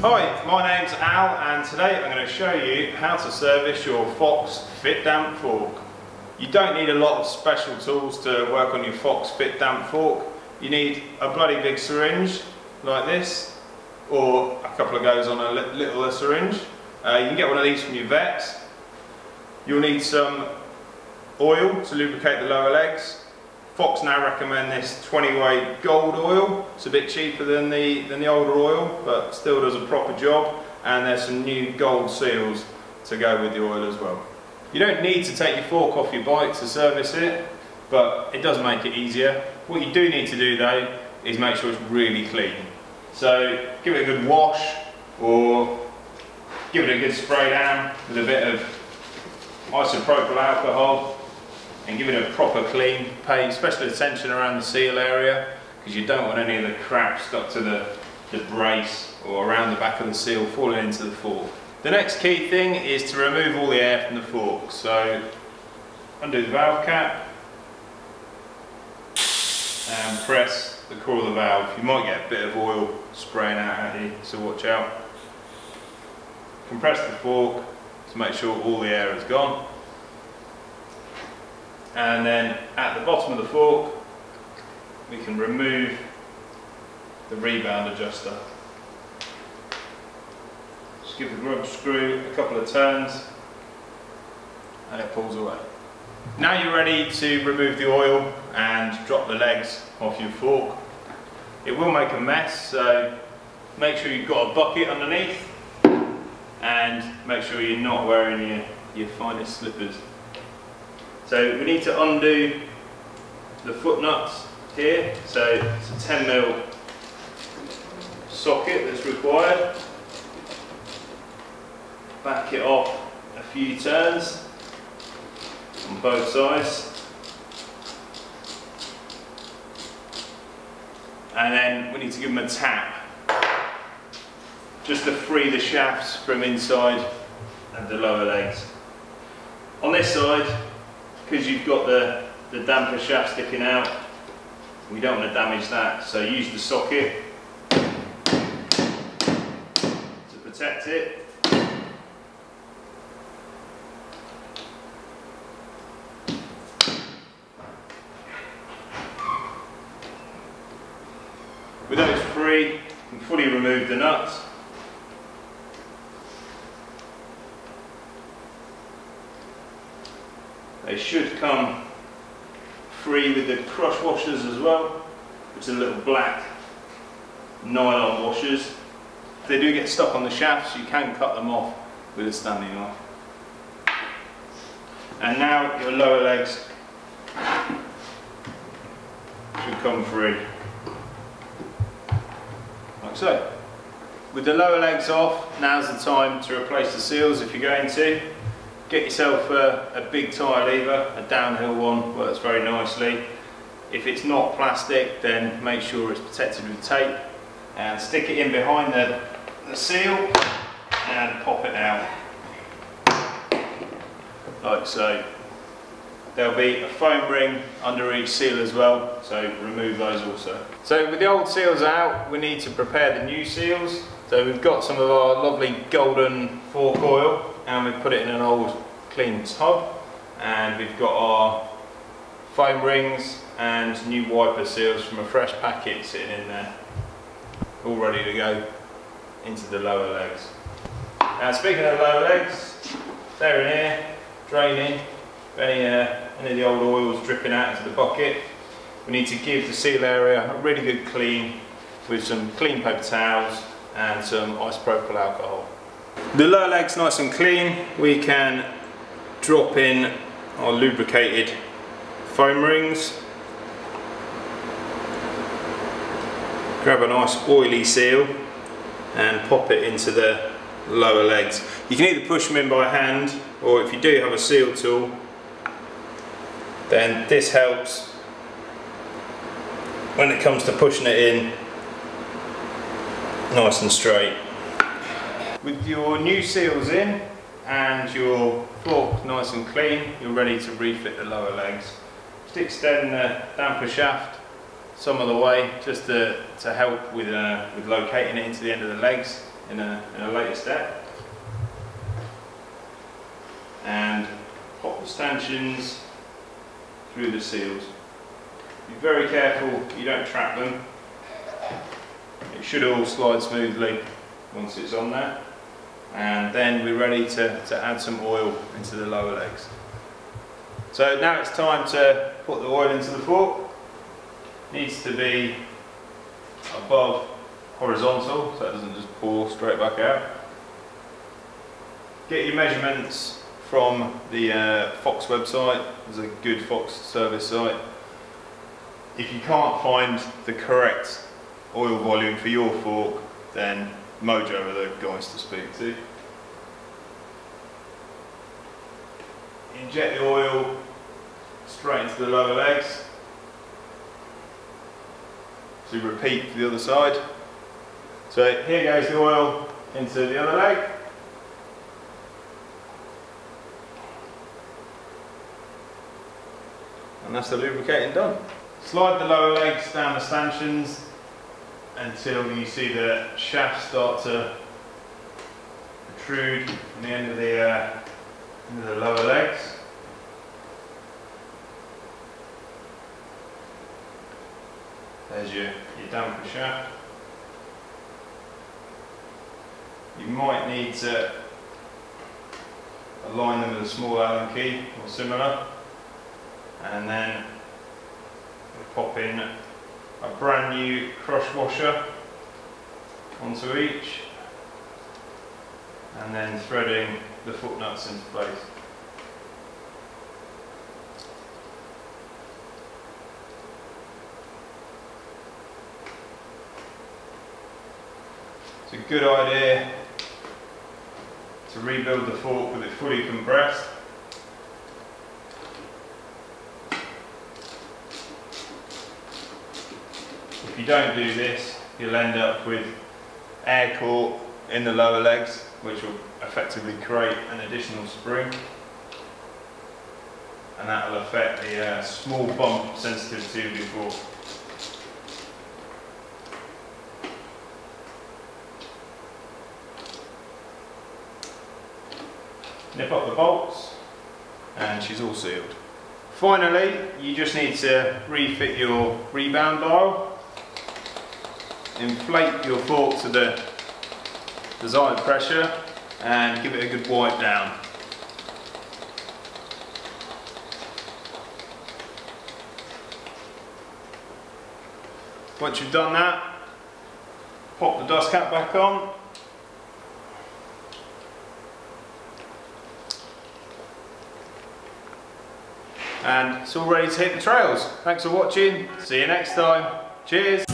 Hi, my name's Al and today I'm going to show you how to service your Fox Fit Damp fork. You don't need a lot of special tools to work on your Fox Fit Damp fork. You need a bloody big syringe like this, or a couple of goes on a littler syringe. You can get one of these from your vets. You'll need some oil to lubricate the lower legs. Fox now recommend this 20 weight gold oil. It's a bit cheaper than the older oil, but still does a proper job. And there's some new gold seals to go with the oil as well. You don't need to take your fork off your bike to service it, but it does make it easier. What you do need to do though is make sure it's really clean. So give it a good wash, or give it a good spray down with a bit of isopropyl alcohol, and give it a proper clean. Pay special attention around the seal area, because you don't want any of the crap stuck to the brace or around the back of the seal falling into the fork. The next key thing is to remove all the air from the fork. So undo the valve cap and press the core of the valve. You might get a bit of oil spraying out at you, so watch out. Compress the fork to make sure all the air is gone. And then at the bottom of the fork we can remove the rebound adjuster. Just give the rubber screw a couple of turns and it pulls away. Now you're ready to remove the oil and drop the legs off your fork. It will make a mess, so make sure you've got a bucket underneath and make sure you're not wearing your finest slippers. So we need to undo the foot nuts here, so it's a 10mm socket that's required. Back it off a few turns on both sides. And then we need to give them a tap, just to free the shafts from inside and the lower legs. On this side, because you've got the damper shaft sticking out, we don't want to damage that, so use the socket to protect it. With those free, you can fully remove the nuts. They should come free with the crush washers as well, which are little black nylon washers. If they do get stuck on the shafts, you can cut them off with a standing knife. And now your lower legs should come free, like so. With the lower legs off, now's the time to replace the seals if you're going to. Get yourself a big tyre lever, a downhill one, works very nicely. If it's not plastic, then make sure it's protected with tape and stick it in behind the seal and pop it out, like so. There'll be a foam ring under each seal as well, so remove those also. So with the old seals out, we need to prepare the new seals. So we've got some of our lovely golden fork oil, and we've put it in an old clean tub, and we've got our foam rings and new wiper seals from a fresh packet sitting in there, all ready to go into the lower legs. Now speaking of lower legs, they're in here, draining. Any of the old oils dripping out into the bucket. We need to give the seal area a really good clean with some clean paper towels and some isopropyl alcohol. The lower leg's nice and clean. We can drop in our lubricated foam rings. Grab a nice oily seal and pop it into the lower legs. You can either push them in by hand, or if you do have a seal tool, then this helps when it comes to pushing it in nice and straight. With your new seals in and your fork nice and clean, you're ready to refit the lower legs. Just extend the damper shaft some of the way, just to help with locating it into the end of the legs. in a later step. And pop the stanchions through the seals. Be very careful you don't trap them. It should all slide smoothly once it's on there. And then we're ready to add some oil into the lower legs. So now it's time to put the oil into the fork. Needs to be above horizontal so it doesn't just pour straight back out. Get your measurements from the Fox website. There's a good Fox service site. If you can't find the correct oil volume for your fork, then Mojo are the guys to speak to. Inject the oil straight into the lower legs. So repeat for the other side. So here goes the oil into the other leg. And that's the lubricating done. Slide the lower legs down the stanchions until you see the shaft start to protrude from the end of the lower legs. There's your damper shaft. You might need to align them with a small Allen key or similar, and then pop in a brand new crush washer onto each, and then threading the foot nuts into place. It's a good idea to rebuild the fork with it fully compressed. If you don't do this, you'll end up with air caught in the lower legs, which will effectively create an additional spring, and that will affect the small bump sensitivity of your fork. Nip up the bolts, and she's all sealed. Finally, you just need to refit your rebound dial. Inflate your fork to the desired pressure and give it a good wipe down. Once you've done that, pop the dust cap back on. And it's all ready to hit the trails. Thanks for watching. See you next time. Cheers.